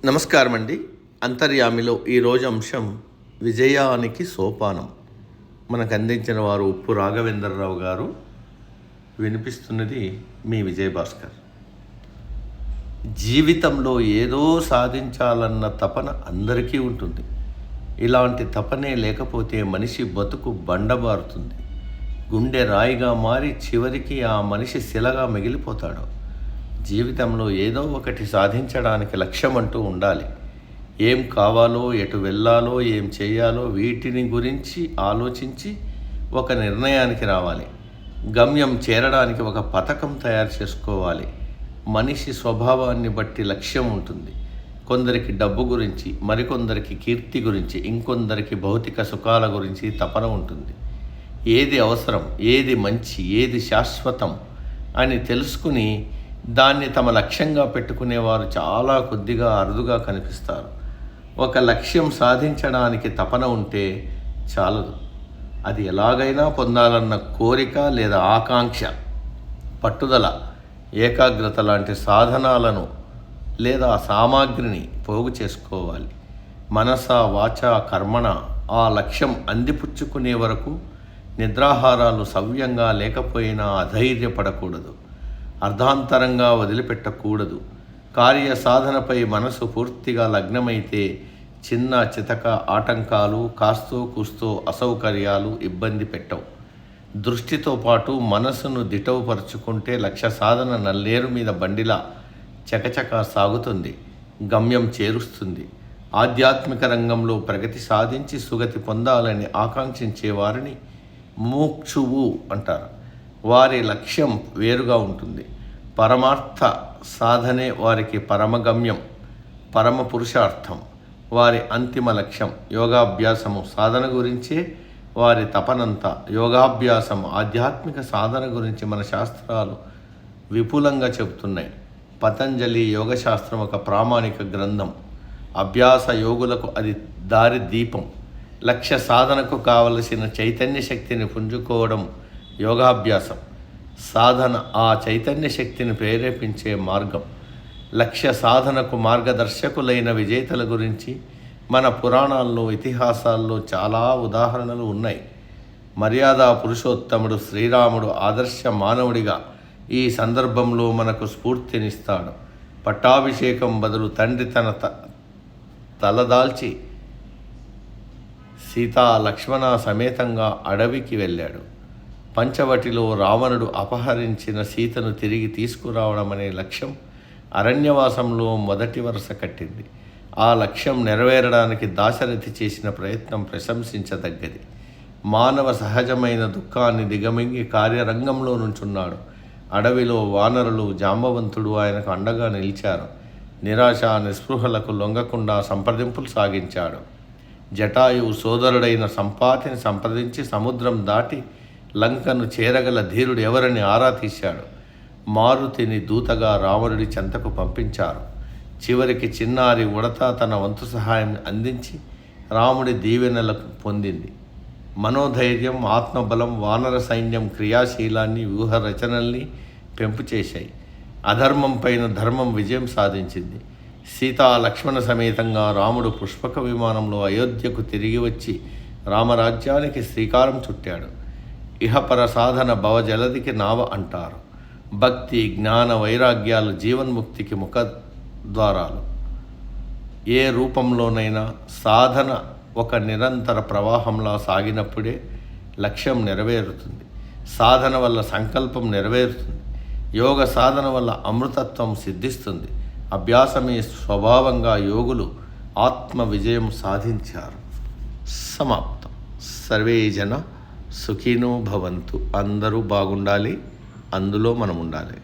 నమస్కారం అండి. అంతర్యామిలో ఈరోజు అంశం విజయానికి సోపానం. మనకు అందించిన వారు ఉప్పు రాఘవేంద్రరావు గారు. వినిపిస్తున్నది మీ విజయభాస్కర్. జీవితంలో ఏదో సాధించాలన్న తపన అందరికీ ఉంటుంది. ఇలాంటి తపనే లేకపోతే మనిషి బతుకు బండబారుతుంది. గుండె రాయిగా మారి చివరికి ఆ మనిషి శిలగా మిగిలిపోతాడు. జీవితంలో ఏదో ఒకటి సాధించడానికి లక్ష్యం అంటూ ఉండాలి. ఏం కావాలో, ఎటు వెళ్ళాలో, ఏం చేయాలో వీటిని గురించి ఆలోచించి ఒక నిర్ణయానికి రావాలి. గమ్యం చేరడానికి ఒక పథకం తయారు చేసుకోవాలి. మనిషి స్వభావాన్ని బట్టి లక్ష్యం ఉంటుంది. కొందరికి డబ్బు గురించి, మరికొందరికి కీర్తి గురించి, ఇంకొందరికి భౌతిక సుఖాల గురించి తపన ఉంటుంది. ఏది అవసరం, ఏది మంచి, ఏది శాశ్వతం అని తెలుసుకుని దాన్ని తమ లక్ష్యంగా పెట్టుకునేవారు చాలా కొద్దిగా అరుదుగా కనిపిస్తారు. ఒక లక్ష్యం సాధించడానికి తపన ఉంటే చాలదు. అది ఎలాగైనా పొందాలన్న కోరిక లేదా ఆకాంక్ష, పట్టుదల, ఏకాగ్రత లాంటి సాధనాలను లేదా సామాగ్రిని పోగు చేసుకోవాలి. మనస, వాచ, కర్మణ ఆ లక్ష్యం అందిపుచ్చుకునే వరకు నిద్రాహారాలు సవ్యంగా లేకపోయినా అధైర్యపడకూడదు. అర్ధాంతరంగా వదిలిపెట్టకూడదు. కార్య సాధనపై మనసు పూర్తిగా లగ్నమైతే చిన్న చితక ఆటంకాలు, కాస్తో కూస్తో అసౌకర్యాలు ఇబ్బంది పెట్టవు. దృష్టితో పాటు మనసును దిటవుపరుచుకుంటే లక్ష్య సాధన నల్లేరు మీద బండిలా చకచకా సాగుతుంది, గమ్యం చేరుస్తుంది. ఆధ్యాత్మిక రంగంలో ప్రగతి సాధించి సుగతి పొందాలని ఆకాంక్షించే వారిని ముముక్షువు అంటారు. వారి లక్ష్యం వేరుగా ఉంటుంది. పరమార్థ సాధనే వారికి పరమగమ్యం, పరమ పురుషార్థం. వారి అంతిమ లక్ష్యం యోగాభ్యాసము. సాధన గురించే వారి తపనంతా. యోగాభ్యాసం, ఆధ్యాత్మిక సాధన గురించి మన శాస్త్రాలు విపులంగా చెబుతున్నాయి. పతంజలి యోగశాస్త్రం ఒక ప్రామాణిక గ్రంథం. అభ్యాస యోగులకు అది దారి దీపం. లక్ష్య సాధనకు కావలసిన చైతన్య శక్తిని పుంజుకోవడం యోగాభ్యాసం. సాధన ఆ చైతన్య శక్తిని ప్రేరేపించే మార్గం. లక్ష్య సాధనకు మార్గదర్శకులైన విజేతల గురించి మన పురాణాల్లో, ఇతిహాసాల్లో చాలా ఉదాహరణలు ఉన్నాయి. మర్యాద పురుషోత్తముడు శ్రీరాముడు ఆదర్శ మానవుడిగా ఈ సందర్భంలో మనకు స్ఫూర్తినిస్తాడు. పట్టాభిషేకం బదులు తండ్రి తన తలదాల్చి సీతా లక్ష్మణ సమేతంగా అడవికి వెళ్ళాడు. పంచవటిలో రావణుడు అపహరించిన సీతను తిరిగి తీసుకురావడం అనే లక్ష్యం అరణ్యవాసంలో మొదటి వరుస కట్టింది. ఆ లక్ష్యం నెరవేరడానికి దాశరథి చేసిన ప్రయత్నం ప్రశంసించదగ్గది. మానవ సహజమైన దుఃఖాన్ని దిగమింగి కార్యరంగంలో నుంచున్నాడు. అడవిలో వానరులు, జాంబవంతుడు ఆయనకు అండగా నిలిచారు. నిరాశ, నిస్పృహలకు లొంగకుండా సంప్రదింపులు సాగించాడు. జటాయువు సోదరుడైన సంపాతిని సంప్రదించి సముద్రం దాటి లంకను చేరగల ధీరుడు ఎవరని ఆరా తీశాడు. మారుతిని దూతగా రావణుడి చెంతకు పంపించారు. చివరికి చిన్నారి ఉడత తన వంతు సహాయం అందించి రాముడి దీవెనలకు పొందింది. మనోధైర్యం, ఆత్మబలం, వానర సైన్యం క్రియాశీలాన్ని, వ్యూహ రచనల్ని పెంపు చేశాయి. అధర్మం పైన ధర్మం విజయం సాధించింది. సీతా లక్ష్మణ సమేతంగా రాముడు పుష్పక విమానంలో అయోధ్యకు తిరిగి వచ్చి రామరాజ్యానికి శ్రీకారం చుట్టాడు. ఇహపర సాధన భవజలదికి నావ అంటారు. భక్తి, జ్ఞాన, వైరాగ్యాలు జీవన్ముక్తికి ముఖద్వారాలు. ఏ రూపంలోనైనా సాధన ఒక నిరంతర ప్రవాహంలా సాగినప్పుడే లక్ష్యం నెరవేరుతుంది. సాధన వల్ల సంకల్పం నెరవేరుతుంది. యోగ సాధన వల్ల అమృతత్వం సిద్ధిస్తుంది. అభ్యాసమే స్వభావంగా యోగులు ఆత్మ విజయం సాధించారు. సమాప్తం. సర్వే జన సుఖినో భవంతు. అందరూ బాగుండాలి, అందులో మనం ఉండాలి.